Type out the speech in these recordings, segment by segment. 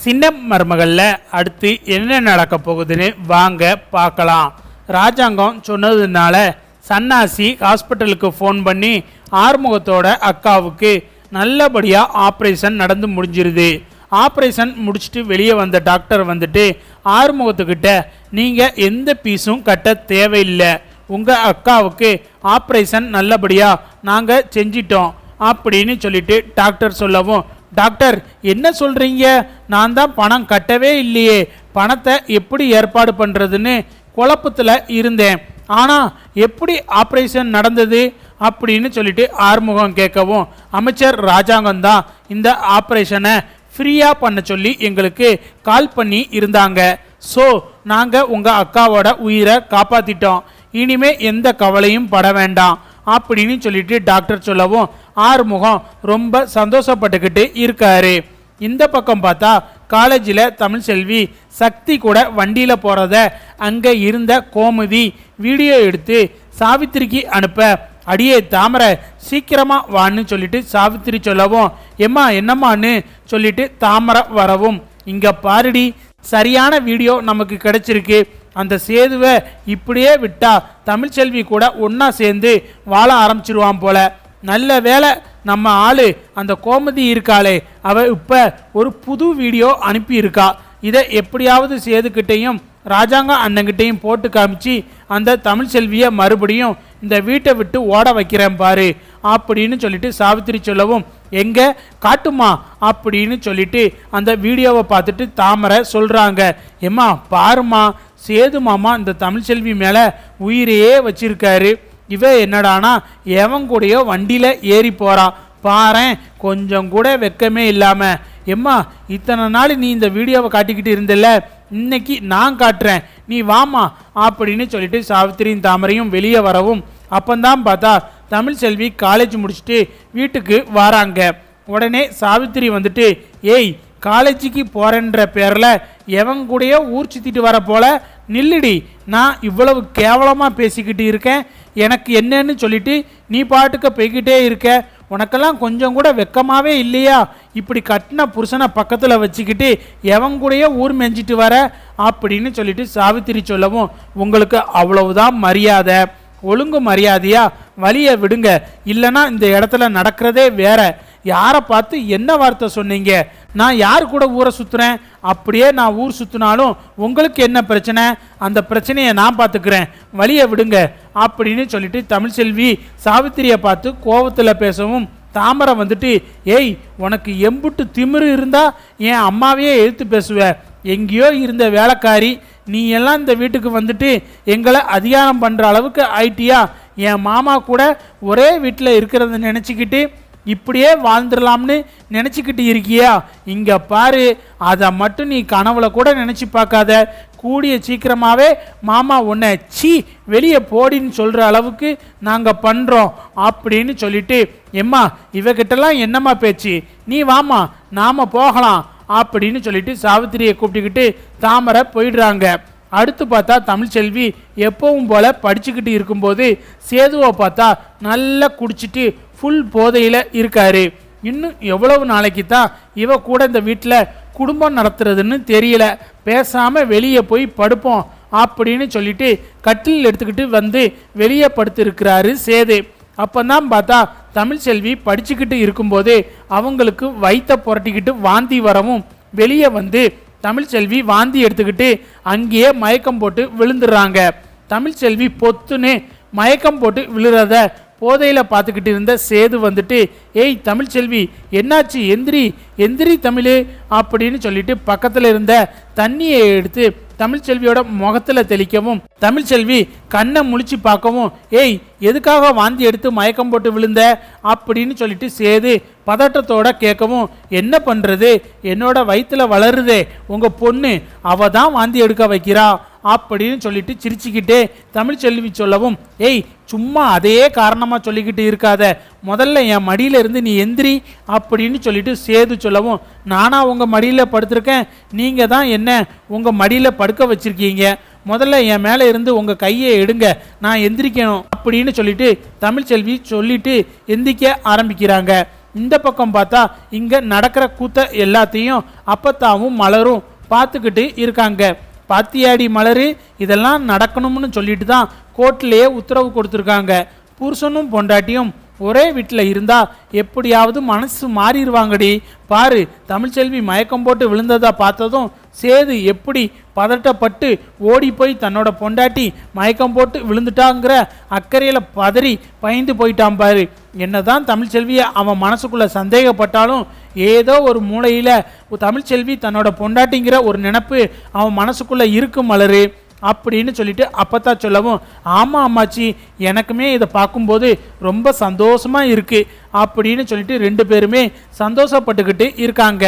சின்ன மருமகளில் அடுத்து என்ன நடக்க போகுதுன்னு வாங்க பார்க்கலாம். ராஜாங்கம் சொன்னதுனால சன்னாசி ஹாஸ்பிட்டலுக்கு ஃபோன் பண்ணி ஆறுமுகத்தோட அக்காவுக்கு நல்லபடியாக ஆப்ரேஷன் நடந்து முடிஞ்சிருது. ஆப்ரேஷன் முடிச்சுட்டு வெளியே வந்த டாக்டர் வந்துட்டு ஆறுமுகத்துக்கிட்ட நீங்கள் எந்த பீஸும் கட்ட தேவையில்லை, உங்கள் அக்காவுக்கு ஆப்ரேஷன் நல்லபடியாக நாங்கள் செஞ்சிட்டோம் அப்படின்னு சொல்லிட்டு டாக்டர் சொல்லவும், டாக்டர் என்ன சொல்கிறீங்க, நான் தான் பணம் கட்டவே இல்லையே, பணத்தை எப்படி ஏற்பாடு பண்ணுறதுன்னு குழப்பத்தில் இருந்தேன், ஆனால் எப்படி ஆப்ரேஷன் நடந்தது அப்படின்னு சொல்லிட்டு ஆறுமுகம் கேட்கவும், அமைச்சர் ராஜாங்கம் தான் இந்த ஆப்ரேஷனை ஃப்ரீயாக பண்ண சொல்லி எங்களுக்கு கால் பண்ணி இருந்தாங்க. ஸோ நாங்கள் உங்கள் அக்காவோட உயிரை காப்பாற்றிட்டோம், இனிமே எந்த கவலையும் பட வேண்டாம் அப்படின்னு சொல்லிட்டு டாக்டர் சொல்லவும் ஆறுமுகம் ரொம்ப சந்தோஷப்பட்டுக்கிட்டு இருக்காரு. இந்த பக்கம் பார்த்தா காலேஜில் தமிழ் செல்வி சக்தி கூட வண்டியில் போகிறத அங்கே இருந்த கோமுதி வீடியோ எடுத்து சாவித்திரிக்கு அனுப்ப, அடியே தாமரை சீக்கிரமாக வான்னு சொல்லிட்டு சாவித்திரி சொல்லவும், எம்மா என்னம்மான்னு சொல்லிட்டு தாமரை வரவும், இங்கே பாருடி சரியான வீடியோ நமக்கு கிடைச்சிருக்கு, அந்த சேதுவை இப்படியே விட்டா தமிழ்ச்செல்வி கூட ஒன்றா சேர்ந்து வாழ ஆரம்பிச்சிருவான் போல, நல்ல வேலை நம்ம ஆளு அந்த கோமதி இருக்காளே அவ இப்போ ஒரு புது வீடியோ அனுப்பியிருக்கா, இதை எப்படியாவது சேதுக்கிட்டையும் ராஜாங்க அண்ணங்கிட்டையும் போட்டு காமிச்சு அந்த தமிழ்ச்செல்வியை மறுபடியும் இந்த வீட்டை விட்டு ஓட வைக்கிறேன் பாரு அப்படின்னு சொல்லிட்டு சாவித்திரி சொல்லவும், எங்கே காட்டுமா அப்படின்னு சொல்லிட்டு அந்த வீடியோவை பார்த்துட்டு தாமரை சொல்கிறாங்க, எம்மா பாருமா சேது மாமா இந்த தமிழ்ச்செல்வி மேலே உயிரையே வச்சிருக்காரு, இவ என்னடானா எவன் கூடயோ வண்டியில் ஏறி போகிறான் பாரேன், கொஞ்சம் கூட வெக்கமே இல்லாமல், எம்மா இத்தனை நாள் நீ இந்த வீடியோவை காட்டிக்கிட்டு இருந்தில்ல, இன்னைக்கு நான் காட்டுறேன் நீ வாமா அப்படின்னு சொல்லிட்டு சாவித்திரியும் தாமரையும் வெளியே வரவும், அப்பந்தான் பார்த்தா தமிழ்ச்செல்வி காலேஜ் முடிச்சுட்டு வீட்டுக்கு வராங்க. உடனே சாவித்திரி வந்துட்டு, ஏய் காலேஜுக்கு போகிறேன்ற பேரில் எவன் கூடயோ ஊர் சுற்றிட்டு வர போல நில்லுடி, நான் இவ்வளவு கேவலமாக பேசிக்கிட்டு இருக்கேன், எனக்கு என்னன்னு சொல்லிட்டு நீ பாட்டுக்க போய்கிட்டே இருக்க, உனக்கெல்லாம் கொஞ்சம் கூட வெக்கமாகவே இல்லையா, இப்படி கட்டின புருஷனை பக்கத்தில் வச்சுக்கிட்டு எவன் கூடயோ ஊர் மெஞ்சிட்டு வர அப்படின்னு சொல்லிட்டு சாவித்திரி சொல்லவும், உங்களுக்கு அவ்வளவுதான் மரியாதை, ஒழுங்கு மரியாதையா வழியை விடுங்க, இல்லைன்னா இந்த இடத்துல நடக்கிறதே வேற, யாரை பார்த்து என்ன வார்த்தை சொன்னீங்க, நான் யார் கூட ஊரை சுற்றுறேன், அப்படியே நான் ஊர் சுற்றினாலும் உங்களுக்கு என்ன பிரச்சனை, அந்த பிரச்சனையை நான் பார்த்துக்கிறேன், வழியை விடுங்க அப்படின்னு சொல்லிட்டு தமிழ்ச்செல்வி சாவித்திரியை பார்த்து கோபத்தில் பேசவும், தாமரை வந்துட்டு, ஏய் உனக்கு எம்புட்டு திமிரு இருந்தா என் அம்மாவையே எழுத்து பேசுவ, எங்கேயோ இருந்த வேலைக்காரி நீ எல்லாம் இந்த வீட்டுக்கு வந்துட்டு எங்களை அதிகாரம் பண்ணுற அளவுக்கு ஆயிட்டியா, என் மாமா கூட ஒரே வீட்டில் இருக்கிறத நினச்சிக்கிட்டு இப்படியே வாழ்ந்துடலாம்னு நினச்சிக்கிட்டு இருக்கியா, இங்கே பாரு அதை மட்டும் நீ கனவுல கூட நினச்சி பார்க்காத, கூடிய சீக்கிரமாகவே மாமா உன்னை சீ வெளியே போடின்னு சொல்கிற அளவுக்கு நாங்கள் பண்ணுறோம் அப்படின்னு சொல்லிட்டு, எம்மா இவகிட்டலாம் என்னம்மா பேச்சு, நீ வாமா நாம் போகலாம் அப்படின்னு சொல்லிட்டு சாவித்திரியை கூப்பிட்டுக்கிட்டு தாமரை போயிடுறாங்க. அடுத்து பார்த்தா தமிழ்ச்செல்வி எப்பவும் போல் படிச்சுக்கிட்டு இருக்கும்போது சேதுவை பார்த்தா நல்லா குடிச்சிட்டு ஃபுல் போதையில் இருக்காரு. இன்னும் எவ்வளவு நாளைக்கு தான் இவ கூட இந்த வீட்டில் குடும்பம் நடத்துறதுன்னு தெரியல, பேசாமல் வெளியே போய் படுப்போம் அப்படின்னு சொல்லிட்டு கட்டில் எடுத்துக்கிட்டு வந்து வெளியே படுத்திருக்கிறாரு சேது. அப்போ தான் பார்த்தா தமிழ்ச்செல்வி படிச்சுக்கிட்டு இருக்கும்போது அவங்களுக்கு வயிற்ற புரட்டிக்கிட்டு வாந்தி வரவும் வெளியே வந்து தமிழ்ச்செல்வி வாந்தி எடுத்துக்கிட்டு அங்கேயே மயக்கம் போட்டு விழுந்துடுறாங்க. தமிழ்ச்செல்வி பொத்துன்னு மயக்கம் போட்டு விழுறத போதையில் பார்த்துக்கிட்டு இருந்த சேது வந்துட்டு, ஏய் தமிழ்ச்செல்வி என்னாச்சு, எந்திரி எந்திரி தமிழ் அப்படின்னு சொல்லிட்டு பக்கத்தில் இருந்த தண்ணியை எடுத்து தமிழ்ச்செல்வியோட முகத்தில் தெளிக்கவும், தமிழ்ச்செல்வி கண்ணை முழிச்சு பார்க்கவும், ஏய் எதுக்காக வாந்தி எடுத்து மயக்கம் போட்டு விழுந்த அப்படின்னு சொல்லிட்டு சேது பதட்டத்தோட கேட்கவும், என்ன பண்ணுறது, என்னோட வயிற்றில் வளருதே உங்கள் பொண்ணு, அவ தான் வாந்தி எடுக்க வைக்கிறா அப்படின்னு சொல்லிட்டு சிரிச்சுக்கிட்டே தமிழ்ச்செல்வி சொல்லவும், ஏய் சும்மா அதையே காரணமாக சொல்லிக்கிட்டு இருக்காத, முதல்ல என் மடியில் இருந்து நீ எந்திரி அப்படின்னு சொல்லிட்டு சேது சொல்லவும், நானா உங்கள் மடியில் படுத்திருக்கேன், நீங்கள் தான் என்ன உங்கள் மடியில் படுக்க வச்சிருக்கீங்க, முதல்ல என் மேலே இருந்து உங்கள் கையை எடுங்க, நான் எந்திரிக்கணும் அப்படின்னு சொல்லிட்டு தமிழ்ச்செல்வி சொல்லிட்டு எந்திரிக்க ஆரம்பிக்கிறாங்க. இந்த பக்கம் பார்த்தா இங்கே நடக்கிற கூத்த எல்லாத்தையும் அப்பத்தாவும் மலரும் பார்த்துக்கிட்டு இருக்காங்க. பாத்தியாடி மலரு, இதெல்லாம் நடக்கணும்னு சொல்லிட்டு தான் கோர்ட்லேயே உத்தரவு கொடுத்துருக்காங்க. புருஷனும் பொண்டாட்டியும் ஒரே வீட்டில் இருந்தா எப்படியாவது மனசு மாறிடுவாங்கடி. பாரு, தமிழ்ச்செல்வி மயக்கம் போட்டு விழுந்ததா பார்த்ததும் சேது எப்படி பதட்டப்பட்டு ஓடி போய் தன்னோட பொண்டாட்டி மயக்கம் போட்டு விழுந்துட்டாங்கிற அக்கறையில் பதறி பயந்து போயிட்டான் பாரு. என்னதான் தமிழ்ச்செல்வியை அவன் மனசுக்குள்ள சந்தேகப்பட்டாலும் ஏதோ ஒரு மூலையில் தமிழ்ச்செல்வி தன்னோட பொண்டாட்டிங்கிற ஒரு நினப்பு அவன் மனசுக்குள்ள இருக்கு மலரு அப்படின்னு சொல்லிட்டு அப்பத்தான் சொல்லவும், ஆமாம் அம்மாச்சி, எனக்குமே இதை பார்க்கும்போது ரொம்ப சந்தோஷமாக இருக்குது அப்படின்னு சொல்லிட்டு ரெண்டு பேருமே சந்தோஷப்பட்டுக்கிட்டு இருக்காங்க.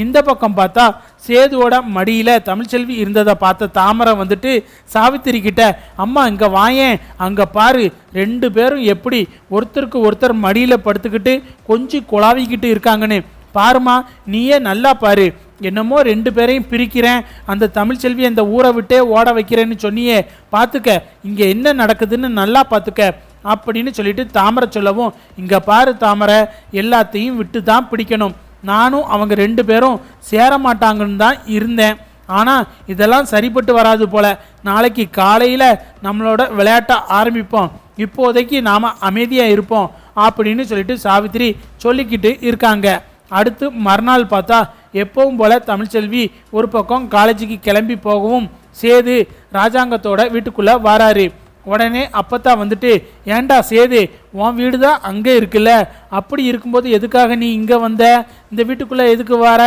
இந்த பக்கம் பார்த்தா சேதுவோட மடியில் தமிழ்ச்செல்வி இருந்ததை பார்த்த தாமரை வந்துட்டு சாவித்திரி கிட்ட, அம்மா இங்கே வாயேன், அங்கே பாரு, ரெண்டு பேரும் எப்படி ஒருத்தருக்கு ஒருத்தர் மடியில் படுத்துக்கிட்டு கொஞ்சம் குழாவிக்கிட்டு இருக்காங்கன்னு பாருமா, நீயே நல்லா பாரு. என்னமோ ரெண்டு பேரையும் பிரிக்கிறேன், அந்த தமிழ்ச்செல்வி அந்த ஊரை விட்டே ஓட வைக்கிறேன்னு சொன்னியே, பார்த்துக்க இங்கே என்ன நடக்குதுன்னு நல்லா பார்த்துக்க அப்படின்னு சொல்லிட்டு தாமரை சொல்லவும், இங்கே பாரு தாமரை, எல்லாத்தையும் விட்டு தான் பிடிக்கணும். நானும் அவங்க ரெண்டு பேரும் சேர மாட்டாங்கன்னு தான் இருந்தேன். ஆனால் இதெல்லாம் சரிப்பட்டு வராது போல. நாளைக்கு காலையில் நம்மளோட விளையாட்டை ஆரம்பிப்போம், இப்போதைக்கு நாம் அமைதியாக இருப்போம் அப்படின்னு சொல்லிட்டு சாவித்திரி சொல்லிக்கிட்டு இருக்காங்க. அடுத்து மறுநாள் பார்த்தா எப்பவும் போல தமிழ்ச்செல்வி ஒரு பக்கம் காலேஜுக்கு கிளம்பி போகவும் சேது ராஜாங்கத்தோட வீட்டுக்குள்ளே வராரு. உடனே அப்பத்தா வந்துட்டு, ஏண்டா சேது, உன் வீடு தான் அங்கே இருக்குல்ல, அப்படி இருக்கும்போது எதுக்காக நீ இங்கே வந்த, இந்த வீட்டுக்குள்ளே எதுக்கு வர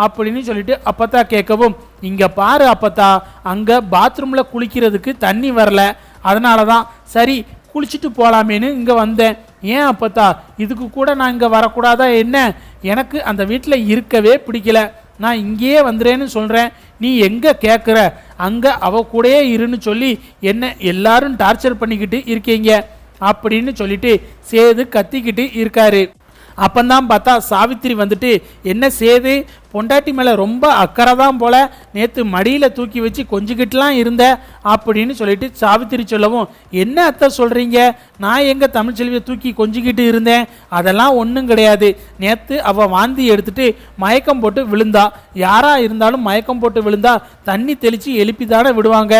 அப்படின்னு சொல்லிட்டு அப்பத்தா கேட்கவும், இங்கே பாரு அப்பத்தா, அங்கே பாத்ரூமில் குளிக்கிறதுக்கு தண்ணி வரல, அதனால தான் சரி குளிச்சுட்டு போகலாமேன்னு இங்கே வந்தேன். ஏன் அப்பத்தா, இதுக்கு கூட நான் இங்கே வரக்கூடாதா என்ன? எனக்கு அந்த வீட்டில் இருக்கவே பிடிக்கல, நான் இங்கேயே வந்துடுறேன்னு சொல்கிறேன், நீ எங்கே கேட்குற, அங்கே அவ கூடயே இருன்னு சொல்லி என்ன எல்லாரும் டார்ச்சர் பண்ணிக்கிட்டு இருக்கீங்க அப்படின்னு சொல்லிட்டு சேது கத்திக்கிட்டு இருக்காரு. அப்பந்தான் பார்த்தா சாவித்திரி வந்துட்டு, என்ன சேது, பொண்டாட்டி மேலே ரொம்ப அக்கறை தான் போல, நேற்று மடியில் தூக்கி வச்சு கொஞ்சிக்கிட்டுலாம் இருந்த அப்படின்னு சொல்லிட்டு சாவித்திரி சொல்லவும், என்ன அத்தை சொல்கிறீங்க, நான் எங்கள் தமிழ்ச்செல்வியை தூக்கி கொஞ்சிக்கிட்டு இருந்தேன், அதெல்லாம் ஒன்றும் கிடையாது, நேற்று அவள் வாந்தி எடுத்துட்டு மயக்கம் போட்டு விழுந்தா, யாராக இருந்தாலும் மயக்கம் போட்டு விழுந்தா தண்ணி தெளித்து எழுப்பி தானே விடுவாங்க,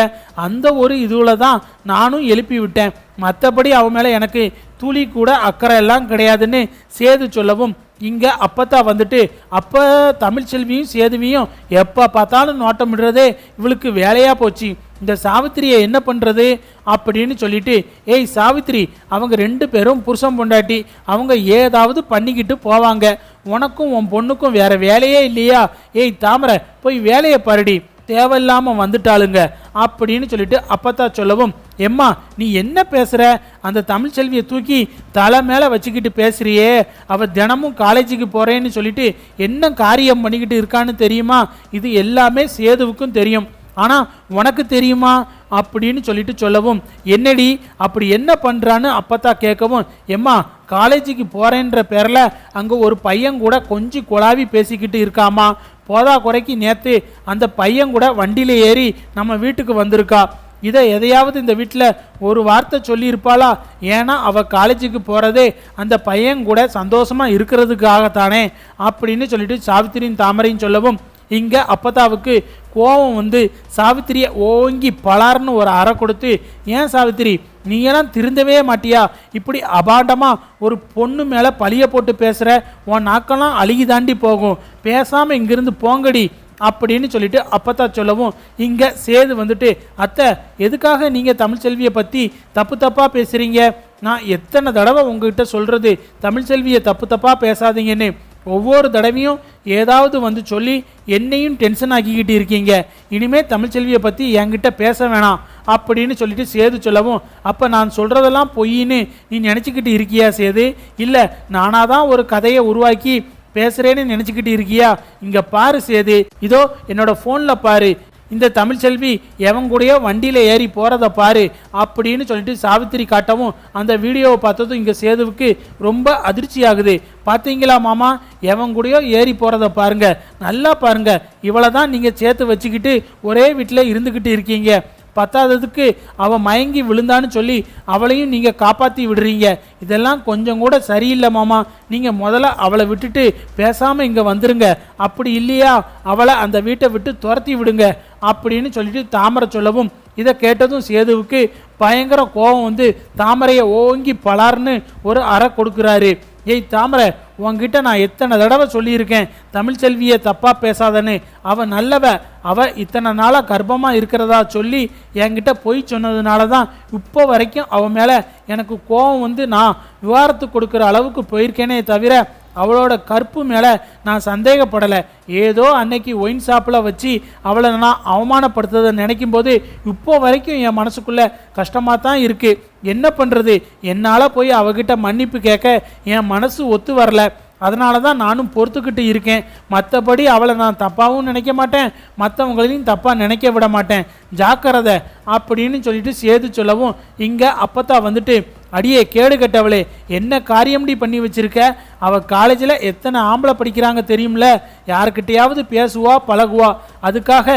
அந்த ஒரு இதுவில் தான் நானும் எழுப்பி விட்டேன், மற்றபடி அவன் மேலே எனக்கு துளி கூட அக்கறை எல்லாம் கிடையாதுன்னு சேது சொல்லவும், இங்கே அப்பத்தா வந்துட்டு, அப்போ தமிழ்ச்செல்வியும் சேதுவியும் எப்போ பார்த்தாலும் நோட்டமிடுறதே இவளுக்கு வேலையாக போச்சு, இந்த சாவித்திரியை என்ன பண்ணுறது அப்படின்னு சொல்லிட்டு, ஏய் சாவித்திரி, அவங்க ரெண்டு பேரும் புருஷன் பொண்டாட்டி, அவங்க ஏதாவது பண்ணிக்கிட்டு போவாங்க, உனக்கும் உன் பொண்ணுக்கும் வேற வேலையே இல்லையா, ஏய் தாமரை போய் வேலையை பாருடி, தேவையில்லாமல் வந்துட்டாளுங்க அப்படின்னு சொல்லிட்டு அப்பத்தா சொல்லவும், எம்மா நீ என்ன பேசுகிற, அந்த தமிழ்ச்செல்வியை தூக்கி தலை மேலே வச்சுக்கிட்டு பேசுறியே, அவள் தினமும் காலேஜுக்கு போகிறேன்னு சொல்லிட்டு என்ன காரியம் பண்ணிக்கிட்டு இருக்கான்னு தெரியுமா, இது எல்லாமே சேதுவுக்கும் தெரியும், ஆனால் உனக்கு தெரியுமா அப்படின்னு சொல்லிட்டு சொல்லவும், என்னடி அப்படி என்ன பண்ணுறான்னு அப்பத்தா கேட்கவும், எம்மா காலேஜுக்கு போகிறேன்ற பேரில் அங்கே ஒரு பையன் கூட கொஞ்சம் குழாவி பேசிக்கிட்டு இருக்காமா, போதா குறைக்கு நேற்று அந்த பையன் கூட வண்டியில் ஏறி நம்ம வீட்டுக்கு வந்திருக்கா, இதை எதையாவது இந்த வீட்டில் ஒரு வார்த்தை சொல்லியிருப்பாளா, ஏன்னா அவள் காலேஜுக்கு போகிறதே அந்த பையன் கூட சந்தோஷமாக இருக்கிறதுக்காகத்தானே அப்படின்னு சொல்லிட்டு சாவித்திரியும் தாமரையும் சொல்லவும், இங்கே அப்பத்தாவுக்கு கோபம் வந்து சாவித்திரியை ஓங்கி பலார்னு ஒரு அறை கொடுத்து, ஏன் சாவித்திரி நீயெல்லாம் திருந்தவே மாட்டியா, இப்படி அபாண்டமாக ஒரு பொண்ணு மேலே பழிய போட்டு பேசுகிற, உன் நாக்கெல்லாம் அழுகி தாண்டி போகும், பேசாமல் இங்கிருந்து போங்கடி அப்படின்னு சொல்லிட்டு அப்பத்தா சொல்லவும், இங்கே சேது வந்துட்டு, அத்தை எதுக்காக நீங்கள் தமிழ்ச்செல்வியை பற்றி தப்பு தப்பாக பேசுகிறீங்க, நான் எத்தனை தடவை உங்ககிட்ட சொல்கிறது தமிழ்ச்செல்வியை தப்பு தப்பாக பேசாதீங்கன்னு, ஒவ்வொரு தடவையும் ஏதாவது வந்து சொல்லி என்னையும் டென்ஷன் ஆக்கிக்கிட்டு இருக்கீங்க, இனிமேல் தமிழ்ச்செல்வியை பற்றி என்கிட்ட பேச வேணாம் அப்படின்னு சொல்லிட்டு சேது சொல்லவும், அப்போ நான் சொல்கிறதெல்லாம் பொய்ன்னு நீ நினச்சிக்கிட்டு இருக்கியா சேது, இல்லை நானாக தான் ஒரு கதையை உருவாக்கி பேசுகிறேன்னு நினச்சிக்கிட்டு இருக்கியா, இங்கே பாரு சேது, இதோ என்னோட ஃபோனில் பாரு, இந்த தமிழ்ச்செல்வி எவன் கூடயோ வண்டியில் ஏறி போகிறத பாரு அப்படின்னு சொல்லிட்டு சாவித்திரி காட்டவும், அந்த வீடியோவை பார்த்ததும் இங்கே சேதுவுக்கு ரொம்ப அதிர்ச்சி ஆகுது. பார்த்தீங்களா மாமா, எவன் கூடயோ ஏறி போகிறத பாருங்க, நல்லா பாருங்க, இவளை தான் நீங்கள் சேர்த்து வச்சுக்கிட்டு ஒரே வீட்டில் இருந்துக்கிட்டு இருக்கீங்க, பத்தாததுக்கு அவள் மயங்கி விழுந்தான்னு சொல்லி அவளையும் நீங்கள் காப்பாற்றி விடுறீங்க. இதெல்லாம் கொஞ்சம் கூட சரியில்லை மாமா. நீங்கள் முதல்ல அவளை விட்டுட்டு பேசாமல் இங்கே வந்துருங்க. அப்படி இல்லையா அவளை அந்த வீட்டை விட்டு துரத்தி விடுங்க அப்படின்னு சொல்லிட்டு தாமரை சொல்லவும், இதை கேட்டதும் சேதுவுக்கு பயங்கர கோபம் வந்து தாமரையை ஓங்கி பலார்னு ஒரு அறை கொடுக்குறாரு. ஏய் தாமரை, உன்கிட்ட நான் எத்தனை தடவை சொல்லியிருக்கேன் தமிழ்ச்செல்வியை தப்பாக பேசாதன்னு. அவள் நல்லவ. அவள் இத்தனை நாளாக கர்ப்பமாக இருக்கிறதா சொல்லி என்கிட்ட பொய் சொன்னதுனால தான் இப்போ வரைக்கும் அவன் மேலே எனக்கு கோபம் வந்து நான் விவாகரத்து கொடுக்குற அளவுக்கு போயிருக்கேனே தவிர அவளோட கற்பு மேலே நான் சந்தேகப்படலை. ஏதோ அன்னைக்கு ஒயின் ஷாப்பில் வச்சு அவளை நான் அவமானப்படுத்துறதை நினைக்கும் போது இப்போ வரைக்கும் என் மனசுக்குள்ளே கஷ்டமாக தான் இருக்குது. என்ன பண்ணுறது, என்னால் போய் அவகிட்ட மன்னிப்பு கேட்க என் மனசு ஒத்து வரல. அதனால தான் நானும் பொறுத்துக்கிட்டு இருக்கேன். மற்றபடி அவளை நான் தப்பாகவும் நினைக்க மாட்டேன், மற்றவங்களையும் தப்பாக நினைக்க விட மாட்டேன். ஜாக்கிரதை அப்படின்னு சொல்லிட்டு சேது சொல்லவும், இங்கே அப்பத்தா வந்துட்டு, அடியே கேடு கட்டவளே, என்ன காரியம்டி பண்ணி வச்சிருக்க? அவள் காலேஜில் எத்தனை ஆம்பளை படிக்கிறாங்க தெரியும்ல? யாருக்கிட்டையாவது பேசுவா பழகுவா, அதுக்காக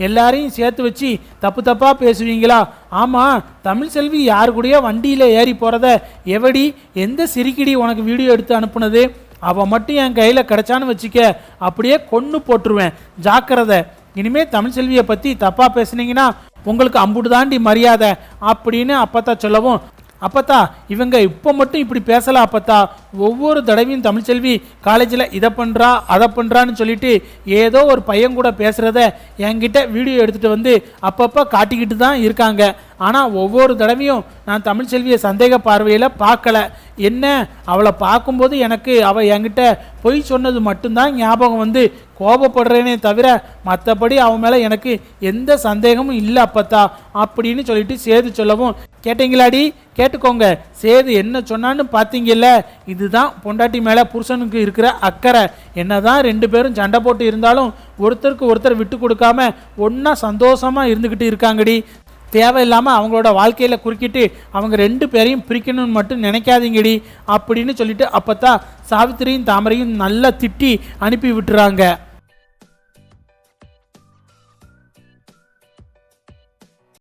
எல்லாரையும் சேர்த்து வச்சு தப்பு தப்பாக பேசுவீங்களா? ஆமாம், தமிழ்செல்வி யாரு கூடயோ வண்டியில் ஏறி போகிறத எவடி எந்த சிரிக்கிடி உனக்கு வீடியோ எடுத்து அனுப்புனது? அவள் மட்டும் என் கையில் கிடச்சான்னு வச்சுக்க, அப்படியே கொன்று போட்டுருவேன். ஜாக்கிரதை. இனிமே தமிழ்செல்வியை பற்றி தப்பாக பேசுனீங்கன்னா உங்களுக்கு அம்புட்டு தாண்டி மரியாதை அப்படின்னு அப்பத்தா சொல்லவும், அப்பத்தா இவங்க இப்போ மட்டும் இப்படி பேசலாம் அப்பத்தா. ஒவ்வொரு தடவையும் தமிழ்செல்வி காலேஜில் இதை பண்ணுறா அதை பண்ணுறான்னு சொல்லிட்டு ஏதோ ஒரு பையன் கூட பேசுகிறத என்கிட்ட வீடியோ எடுத்துகிட்டு வந்து அப்பப்போ காட்டிக்கிட்டு தான் இருக்காங்க. ஆனால் ஒவ்வொரு தடவையும் நான் தமிழ்செல்வியை சந்தேக பார்வையில் பார்க்கல. என்ன, அவளை பார்க்கும்போது எனக்கு அவள் என்கிட்ட பொய் சொன்னது மட்டும்தான் ஞாபகம் வந்து கோபப்படுறேனே தவிர மற்றபடி அவன் மேலே எனக்கு எந்த சந்தேகமும் இல்லை அப்பத்தா அப்படின்னு சொல்லிட்டு சேது சொல்லவும், கேட்டீங்களாடி? கேட்டுக்கோங்க, சேது என்ன சொன்னான்னு பார்த்தீங்கல்ல? இதுதான் பொண்டாட்டி மேலே புருஷனுக்கு இருக்கிற அக்கறை. என்னதான் ரெண்டு பேரும் சண்டை போட்டு இருந்தாலும் ஒருத்தருக்கு ஒருத்தர் விட்டு கொடுக்காம ஒன்றா சந்தோஷமாக இருந்துக்கிட்டு இருக்காங்கடி. தேவையில்லாமல் அவங்களோட வாழ்க்கையில் குறுக்கிட்டு அவங்க ரெண்டு பேரையும் பிரிக்கணும்னு மட்டும் நினைக்காதீங்கடி அப்படின்னு சொல்லிட்டு அப்பத்தான் சாவித்திரியும் தாமரையும் நல்லா திட்டி அனுப்பி விட்டுறாங்க.